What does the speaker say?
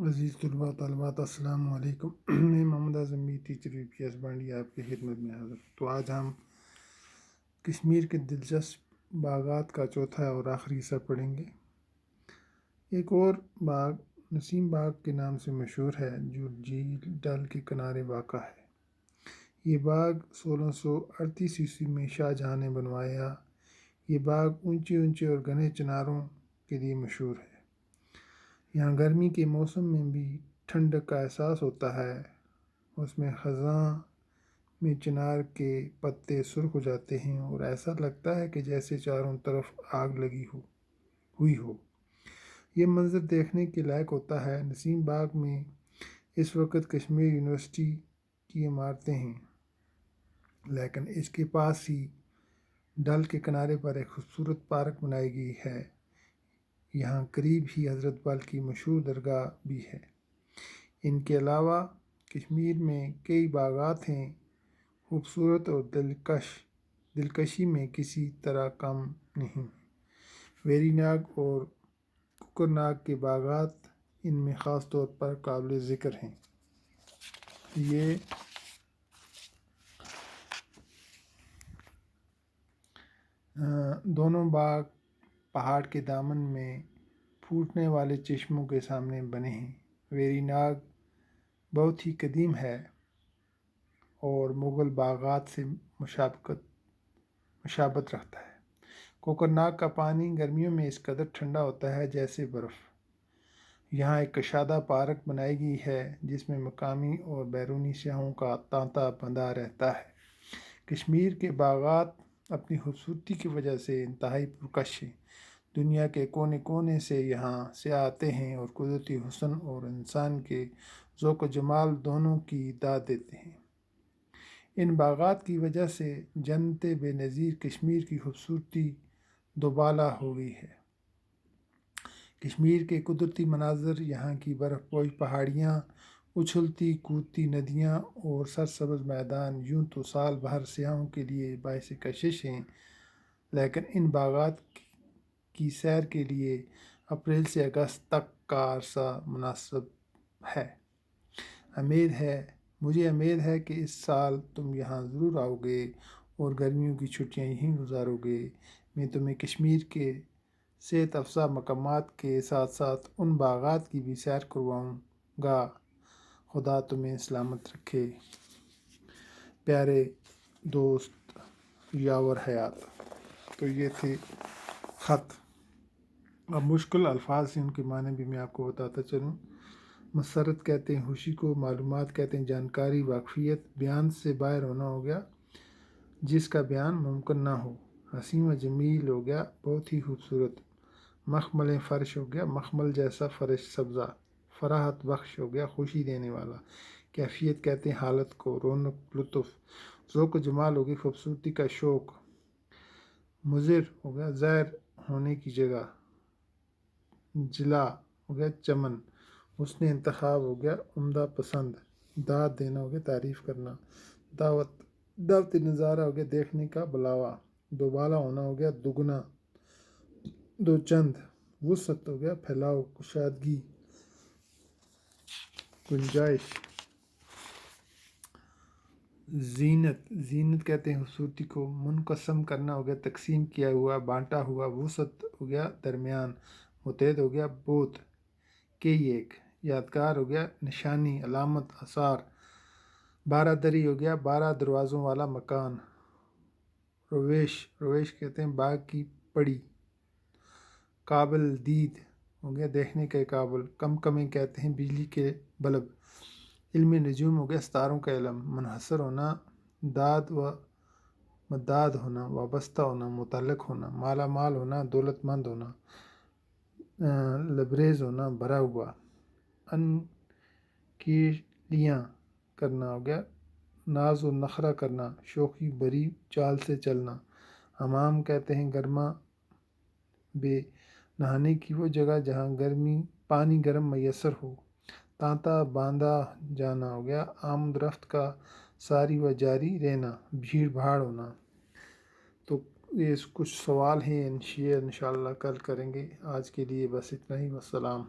عزیز طلباء طالبات السلام علیکم میں محمد اعظم ٹیچر UPS بانڈی آپ کی خدمت میں حاضر ہوں۔ تو آج ہم کشمیر کے دلچسپ باغات کا چوتھا اور آخری حصہ پڑھیں گے۔ ایک اور باغ نسیم باغ کے نام سے مشہور ہے جو جھیل ڈل کے کنارے واقع ہے۔ یہ باغ 1638 میں شاہ جہاں نے بنوایا۔ یہ باغ اونچے اونچے اور گھنے چناروں کے لیے مشہور ہے۔ یہاں گرمی کے موسم میں بھی ٹھنڈک کا احساس ہوتا ہے۔ اس میں خزاں میں چنار کے پتے سرخ ہو جاتے ہیں اور ایسا لگتا ہے کہ جیسے چاروں طرف آگ لگی ہوئی ہو۔ یہ منظر دیکھنے کے لائق ہوتا ہے۔ نسیم باغ میں اس وقت کشمیر یونیورسٹی کی عمارتیں ہیں، لیکن اس کے پاس ہی ڈل کے کنارے پر ایک خوبصورت پارک بنائی گئی ہے۔ یہاں قریب ہی حضرت بل کی مشہور درگاہ بھی ہے۔ ان کے علاوہ کشمیر میں کئی باغات ہیں، خوبصورت اور دلکشی میں کسی طرح کم نہیں۔ ویری ناگ اور کوکر ناگ کے باغات ان میں خاص طور پر قابل ذکر ہیں۔ یہ دونوں باغ پہاڑ کے دامن میں پھوٹنے والے چشموں کے سامنے بنے ہیں۔ ویری ناگ بہت ہی قدیم ہے اور مغل باغات سے مشابت رکھتا ہے۔ کوکر ناگ کا پانی گرمیوں میں اس قدر ٹھنڈا ہوتا ہے جیسے برف۔ یہاں ایک کشادہ پارک بنائی گئی ہے جس میں مقامی اور بیرونی سیاحوں کا تانتا بندھا رہتا ہے۔ کشمیر کے باغات اپنی خوبصورتی کی وجہ سے انتہائی پرکش ہیں۔ دنیا کے کونے کونے سے یہاں سیاح آتے ہیں اور قدرتی حسن اور انسان کے ذوق و جمال دونوں کی داد دیتے ہیں۔ ان باغات کی وجہ سے جنت بے نظیر کشمیر کی خوبصورتی دوبالا ہو گئی ہے۔ کشمیر کے قدرتی مناظر، یہاں کی برف پوش پہاڑیاں، اچھلتی کودتی ندیاں اور سرسبز میدان یوں تو سال بھر سیاحوں کے لیے باعث کشش ہیں، لیکن ان باغات کی سیر کے لیے اپریل سے اگست تک کا عرصہ مناسب ہے۔ مجھے امید ہے کہ اس سال تم یہاں ضرور آؤ گے اور گرمیوں کی چھٹیاں یہیں گزارو گے۔ میں تمہیں کشمیر کے صحت افزا مقامات کے ساتھ ساتھ ان باغات کی بھی سیر کرواؤں گا۔ خدا تمہیں سلامت رکھے۔ پیارے دوست یاور حیات۔ تو یہ تھے خط۔ اب مشکل الفاظ ہیں، ان کے معنی بھی میں آپ کو بتاتا چلوں۔ مسرت کہتے ہیں خوشی کو، معلومات کہتے ہیں جانکاری، واقفیت بیان سے باہر ہونا ہو گیا جس کا بیان ممکن نہ ہو۔ حسین و جمیل ہو گیا بہت ہی خوبصورت۔ مخمل فرش ہو گیا مخمل جیسا فرش سبزہ۔ فراحت بخش ہو گیا خوشی دینے والا۔ کیفیت کہتے ہیں حالت کو، رونق لطف۔ ذوق و جمال ہو گیا خوبصورتی کا شوق۔ مضر ہو گیا زہر ہونے کی جگہ۔ جلا ہو گیا چمن۔ حسن انتخاب ہو گیا عمدہ پسند۔ داد دینا ہو گیا تعریف کرنا۔ دعوت نظارہ ہو گیا دیکھنے کا بلاوا۔ دوبالا ہونا ہو گیا دگنا۔ دو چند۔ وسعت ہو گیا پھیلاؤ، کشادگی، گنجائش۔ زینت کہتے ہیں خوبصورتی کو۔ منقسم کرنا ہو گیا تقسیم کیا ہوا، بانٹا ہوا۔ وسعت ہو گیا درمیان۔ متحد ہو گیا بہت، کئی ایک۔ یادگار ہو گیا نشانی، علامت، آثار۔ بارہ دری ہو گیا 12 دروازوں والا مکان۔ رویش کہتے ہیں باغ کی پڑی۔ قابل دید ہو گیا دیکھنے کے قابل۔ کمکمیں کہتے ہیں بجلی کے بلب۔ علم نجوم ہو گیا ستاروں کا علم۔ منحصر ہونا، داد و مداد ہونا، وابستہ ہونا، متعلق ہونا۔ مالا مال ہونا، دولت مند ہونا۔ لبریز ہونا، بھرا ہوا۔ انکیلیاں کرنا ہو گیا ناز و نخرہ کرنا، شوخی بری چال سے چلنا۔ حمام کہتے ہیں گرما بے، نہانے کی وہ جگہ جہاں پانی گرم میسر ہو۔ تانتا باندھا جانا ہو گیا آمد رفت کا ساری و جاری رہنا، بھیڑ بھاڑ ہونا۔ تو یہ کچھ سوال ہیں، انشاءاللہ کل کریں گے۔ آج کے لیے بس اتنا ہی، والسلام۔